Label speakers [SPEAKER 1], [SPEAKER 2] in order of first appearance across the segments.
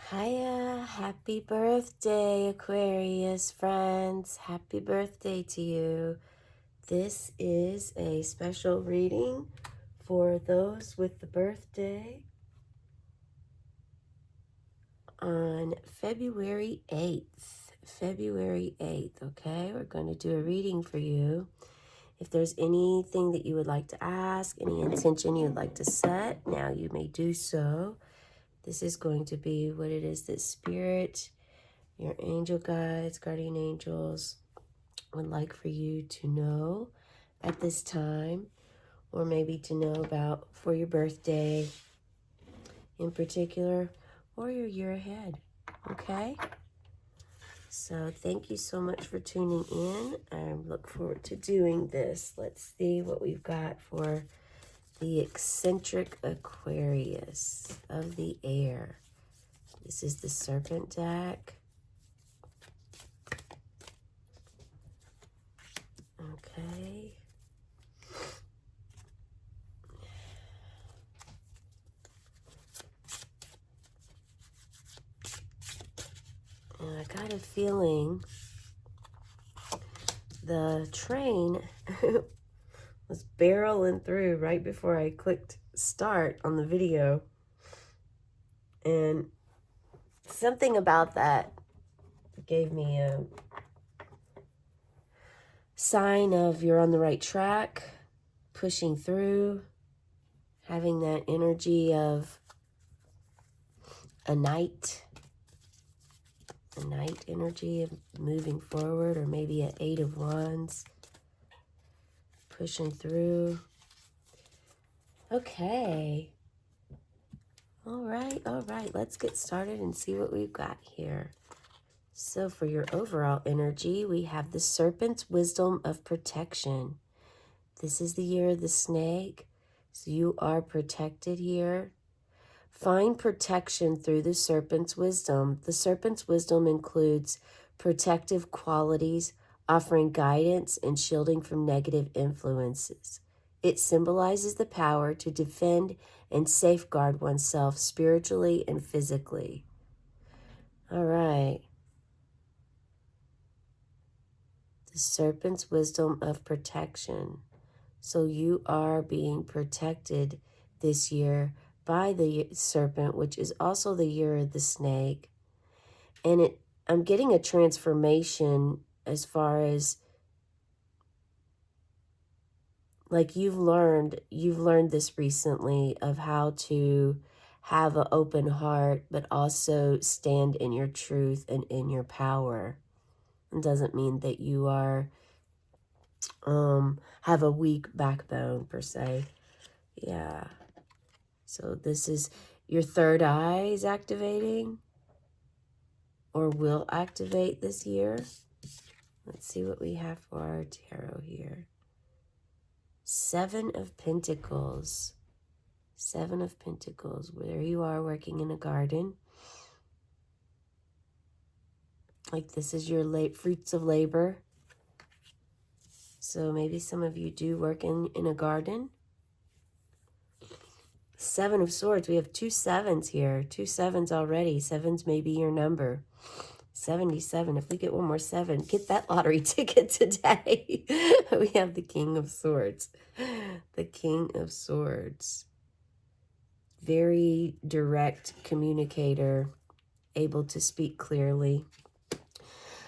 [SPEAKER 1] Hiya, happy birthday, Aquarius friends. Happy birthday to you. This is a special reading for those with the birthday on February 8th. February 8th, okay? We're going to do a reading for you. If there's anything that you would like to ask, any intention you'd like to set, now you may do so. This is going to be what it is that Spirit, your angel guides, guardian angels would like for you to know at this time, or maybe to know about for your birthday in particular, or your year ahead, okay? So thank you so much for tuning in. I look forward to doing this. Let's see what we've got for the eccentric Aquarius of the air. This is the Serpent deck. Okay. And I got a feeling the train was barreling through right before I clicked start on the video. And something about that gave me a sign of you're on the right track, pushing through, having that energy of a Nite energy of moving forward, or maybe an 8 of Wands, pushing through. Okay. All right. Let's get started and see what we've got here. So for your overall energy, we have the Serpent's wisdom of protection. This is the year of the snake, so you are protected here. Find protection through the Serpent's wisdom. The Serpent's wisdom includes protective qualities, offering guidance and shielding from negative influences. It symbolizes the power to defend and safeguard oneself spiritually and physically. All right. The Serpent's wisdom of protection. So you are being protected this year by the serpent, which is also the year of the snake. And I'm getting a transformation as far as like you've learned this recently of how to have an open heart, but also stand in your truth and in your power. It doesn't mean that you are have a weak backbone per se. Yeah. So this is your third eye is activating or will activate this year. Let's see what we have for our tarot here. 7 of Pentacles. 7 of Pentacles. Where you are working in a garden. Like this is your late fruits of labor. So maybe some of you do work in a garden. 7 of Swords. We have 2 sevens here. 2 sevens already. 7s may be your number. 77. If we get one more 7, get that lottery ticket today. We have the King of Swords. The King of Swords. Very direct communicator, able to speak clearly.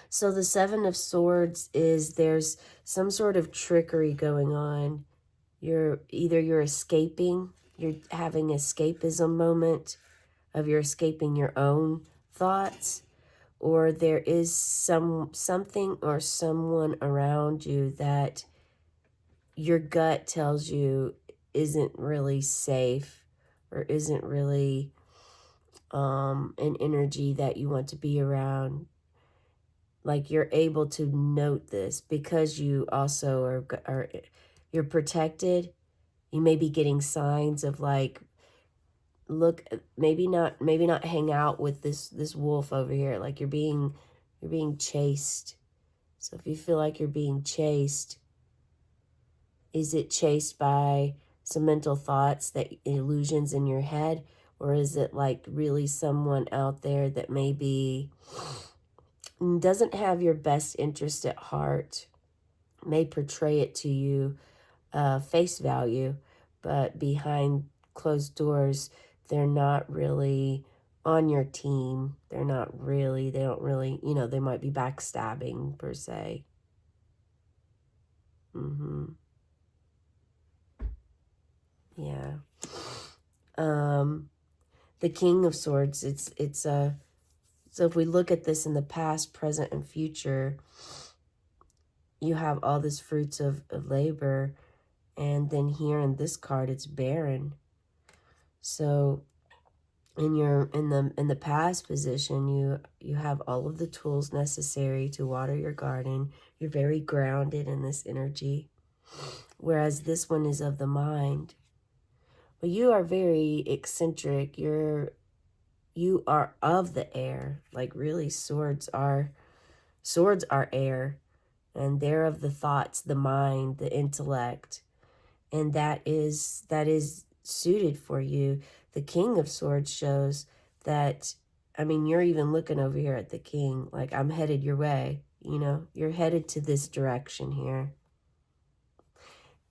[SPEAKER 1] So the 7 of Swords is there's some sort of trickery going on. You're escaping. You're having escapism moment of you're escaping your own thoughts, or there is something or someone around you that your gut tells you isn't really safe or isn't really an energy that you want to be around. Like you're able to note this because you also you're protected. You may be getting signs of like, look, maybe not hang out with this wolf over here. Like you're being chased. So if you feel like you're being chased, is it chased by some mental thoughts, that illusions in your head, Or is it like really someone out there that maybe doesn't have your best interest at heart, may portray it to you face value, but behind closed doors, they're not really on your team. They're not really, they don't really, you know, they might be backstabbing per se. Yeah. The King of Swords, so if we look at this in the past, present, and future, you have all this fruits of labor, and then here in this card, it's barren. So in the past position, you have all of the tools necessary to water your garden. You're very grounded in this energy, whereas this one is of the mind. But you are very eccentric. You are of the air. Like really, swords are air, and they're of the thoughts, the mind, the intellect, and that is suited for you. The King of Swords shows that, I mean, you're even looking over here at the king, like, I'm headed your way, you know, you're headed to this direction here.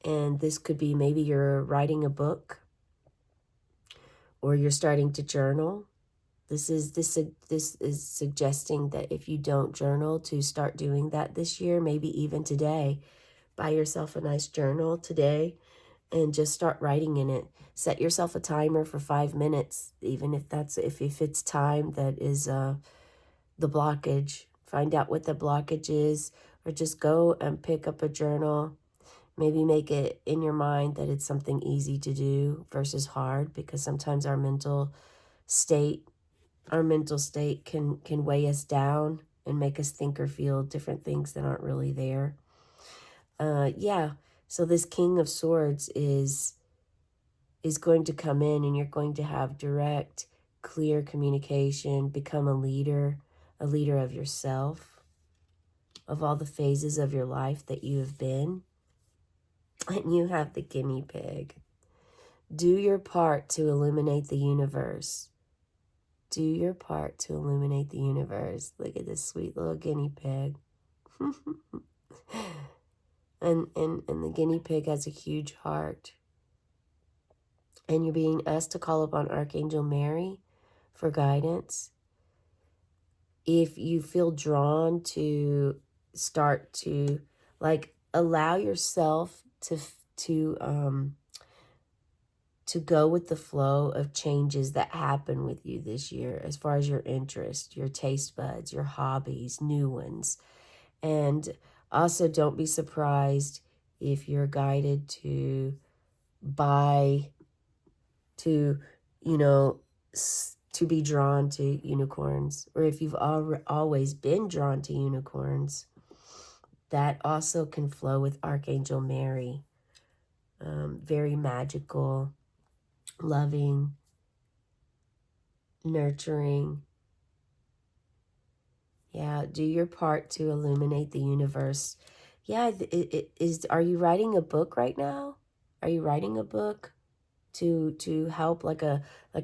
[SPEAKER 1] And this could be maybe you're writing a book, or you're starting to journal. This is suggesting that if you don't journal, to start doing that this year, maybe even today. Buy yourself a nice journal today and just start writing in it. Set yourself a timer for 5 minutes, even if that's if it's time that is the blockage. Find out what the blockage is, or just go and pick up a journal. Maybe make it in your mind that it's something easy to do versus hard, because sometimes our mental state can weigh us down and make us think or feel different things that aren't really there. Yeah. So this King of Swords is going to come in, and you're going to have direct, clear communication, become a leader of yourself, of all the phases of your life that you have been. And you have the guinea pig. Do your part to illuminate the universe. Do your part to illuminate the universe. Look at this sweet little guinea pig. and the guinea pig has a huge heart. And you're being asked to call upon Archangel Mary for guidance. If you feel drawn to start to, like, allow yourself to go with the flow of changes that happen with you this year, as far as your interest, your taste buds, your hobbies, new ones. And also, don't be surprised if you're guided to buy, to, you know, to be drawn to unicorns, or if you've always been drawn to unicorns, that also can flow with Archangel Mary. Very magical, loving, nurturing. Yeah, do your part to illuminate the universe. Yeah, are you writing a book right now? Are you writing a book to help, like a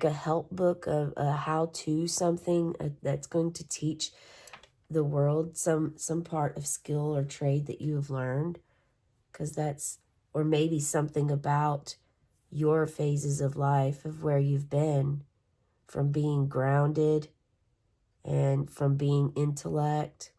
[SPEAKER 1] help book of how to something that's going to teach the world some part of skill or trade that you have learned? Because that's, or maybe something about your phases of life, of where you've been, from being grounded and from being intellect.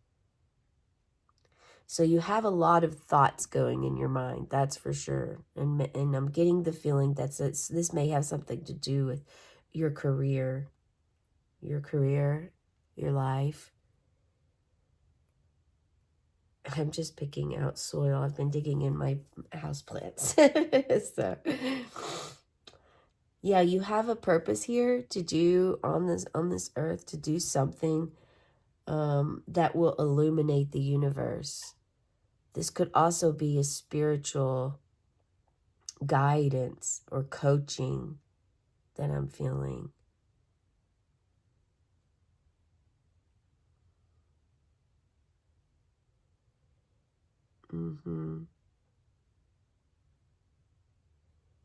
[SPEAKER 1] So you have a lot of thoughts going in your mind, that's for sure. And I'm getting the feeling that this may have something to do with your career, your life. I'm just picking out soil. I've been digging in my houseplants. So, yeah, you have a purpose here to do on this earth, to do something that will illuminate the universe. This could also be a spiritual guidance or coaching that I'm feeling.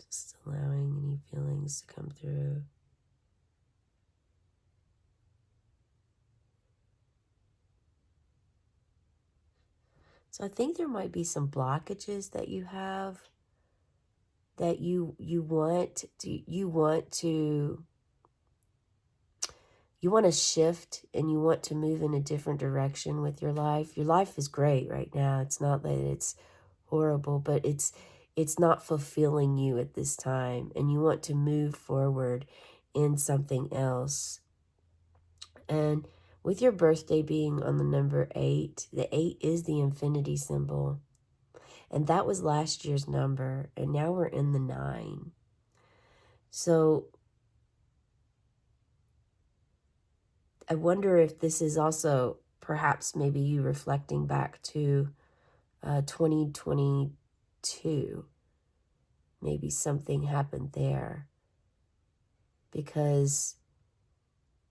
[SPEAKER 1] Just allowing any feelings to come through. So I think there might be some blockages that you have that you want to shift, and you want to move in a different direction with your life. Your life is great right now. It's not that it's horrible, but it's not fulfilling you at this time, and you want to move forward in something else. And with your birthday being on the number 8, the 8 is the infinity symbol. And that was last year's number, and now we're in the 9. So I wonder if this is also perhaps maybe you reflecting back to 2022. Maybe something happened there, because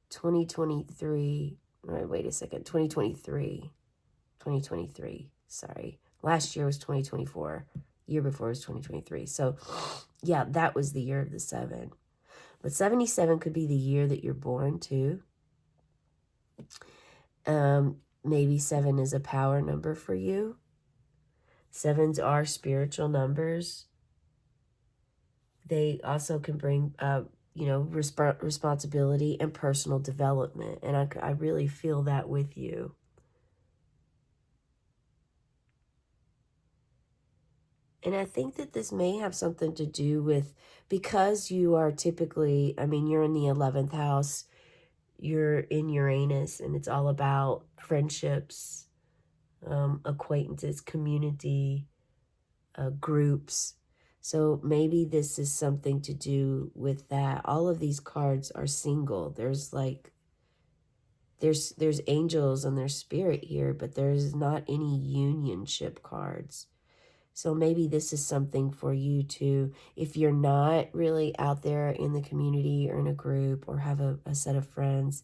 [SPEAKER 1] 2023, wait a second, 2023, sorry. Last year was 2024. Year before was 2023. So yeah, that was the year of the 7. But 77 could be the year that you're born too. Maybe 7 is a power number for you. 7s are spiritual numbers. They also can bring, responsibility and personal development. And I really feel that with you. And I think that this may have something to do with, because you are typically, you're in the 11th house, you're in Uranus, and it's all about friendships, acquaintances, community, groups. So maybe this is something to do with that. All of these cards are single. There's there's angels and there's spirit here, but there's not any unionship cards. So maybe this is something for you to, if you're not really out there in the community or in a group or have a set of friends,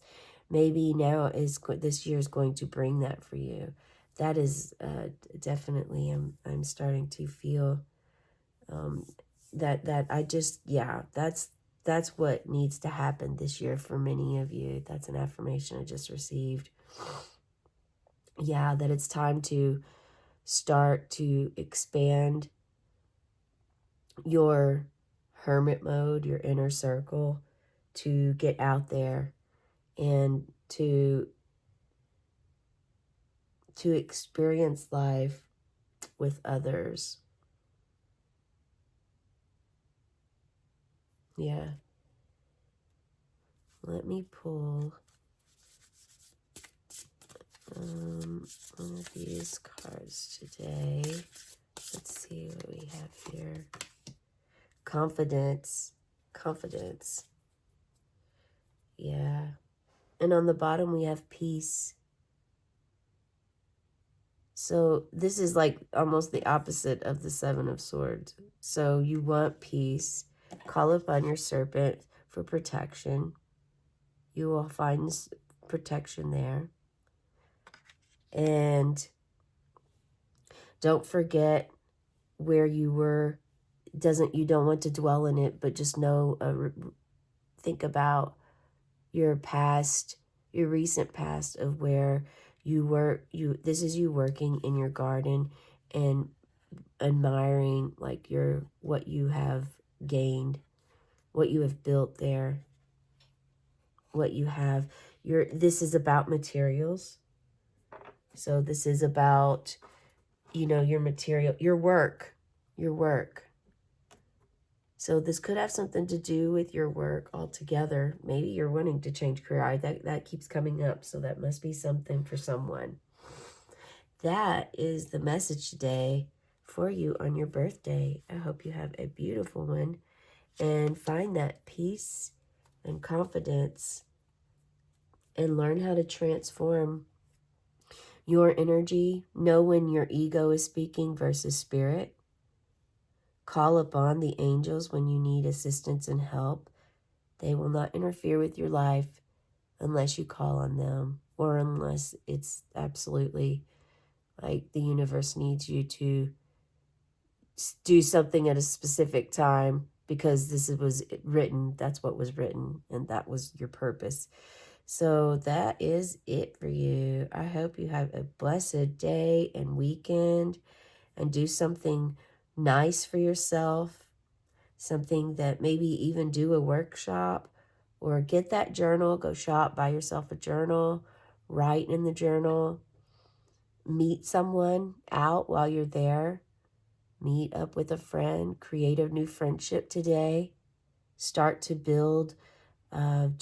[SPEAKER 1] maybe this year is going to bring that for you. That is definitely, I'm starting to feel that I just, yeah, that's what needs to happen this year for many of you. That's an affirmation I just received. Yeah, that it's time to start to expand your hermit mode, your inner circle, to get out there and to experience life with others. Yeah. Let me pull one of these cards today. Let's see what we have here. Confidence. Confidence. Yeah. And on the bottom we have peace. So this is like almost the opposite of the 7 of Swords. So you want peace. Call upon your serpent for protection. You will find protection there. And don't forget where you were. You don't want to dwell in it, but just think about your past, your recent past of where you were. This is you working in your garden and admiring like what you have gained, what you have built there, what you have. This is about materials. So this is about, your material, your work. So this could have something to do with your work altogether. Maybe you're wanting to change career. That keeps coming up, so that must be something for someone. That is the message today for you on your birthday. I hope you have a beautiful one and find that peace and confidence and learn how to transform your energy. Know when your ego is speaking versus spirit. Call upon the angels when you need assistance and help. They will not interfere with your life unless you call on them, or unless it's absolutely like the universe needs you to do something at a specific time because this was written, that's what was written, and that was your purpose. So that is it for you. I hope you have a blessed day and weekend and do something nice for yourself, something that maybe even do a workshop or get that journal, go shop, buy yourself a journal, write in the journal, meet someone out while you're there, meet up with a friend, create a new friendship today, start to build and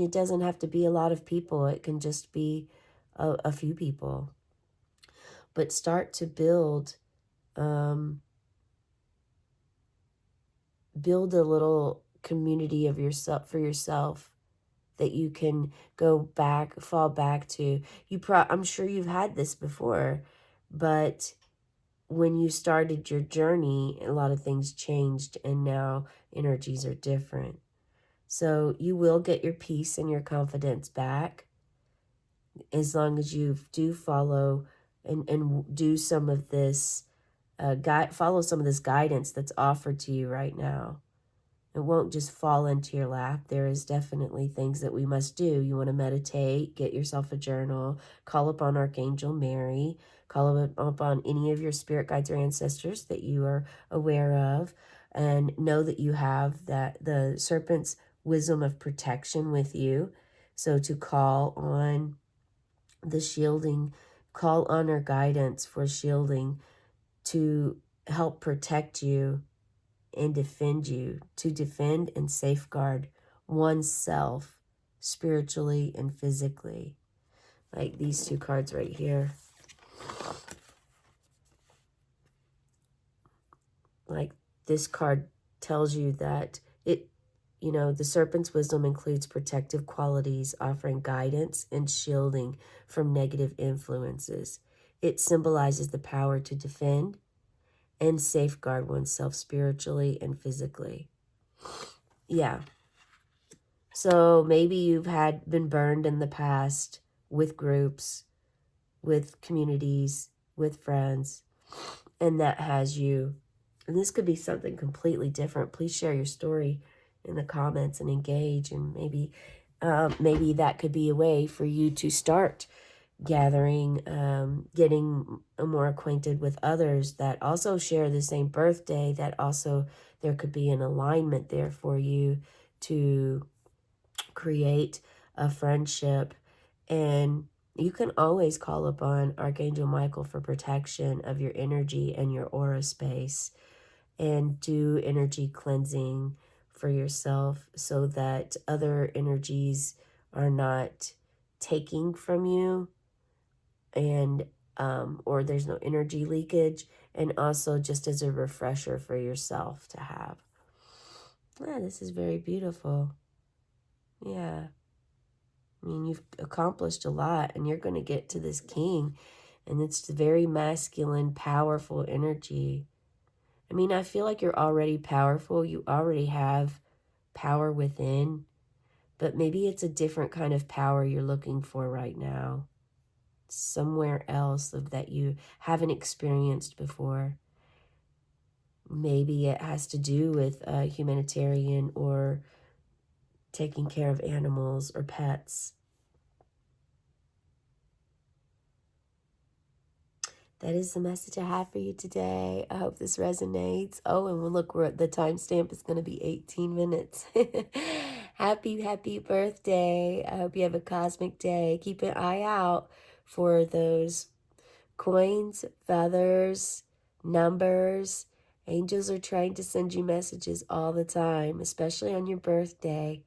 [SPEAKER 1] it doesn't have to be a lot of people. It can just be a few people, but start to um, build a little community of yourself for yourself that you can fall back to. I'm sure you've had this before, but when you started your journey, a lot of things changed and now energies are different. So you will get your peace and your confidence back as long as you do follow and do some of this follow some of this guidance that's offered to you right now. It won't just fall into your lap. There is definitely things that we must do. You want to meditate, get yourself a journal, call upon Archangel Mary, call upon any of your spirit guides or ancestors that you are aware of, and know that you have the serpent's wisdom of protection with you. So to call on the shielding, call on her guidance for shielding to help protect you and defend you, to defend and safeguard oneself spiritually and physically. Like these two cards right here. Like this card tells you that the serpent's wisdom includes protective qualities, offering guidance and shielding from negative influences. It symbolizes the power to defend and safeguard oneself spiritually and physically. Yeah. So maybe you've been burned in the past with groups, with communities, with friends, and that has you. And this could be something completely different. Please share your story in the comments and engage, and maybe that could be a way for you to start gathering, getting more acquainted with others that also share the same birthday, that also there could be an alignment there for you to create a friendship. And you can always call upon Archangel Michael for protection of your energy and your aura space, and do energy cleansing for yourself so that other energies are not taking from you, and or there's no energy leakage, and also just as a refresher for yourself to have. Yeah, this is very beautiful. Yeah. I mean, you've accomplished a lot, and you're going to get to this king, and it's very masculine, powerful energy. I mean, I feel like you're already powerful. You already have power within, but maybe it's a different kind of power you're looking for right now. Somewhere else that you haven't experienced before. Maybe it has to do with humanitarian or taking care of animals or pets. That is the message I have for you today. I hope this resonates. Oh, and look, the timestamp is going to be 18 minutes. Happy birthday. I hope you have a cosmic day. Keep an eye out for those coins, feathers, numbers. Angels are trying to send you messages all the time, especially on your birthday.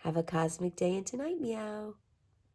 [SPEAKER 1] Have a cosmic day and tonight, meow.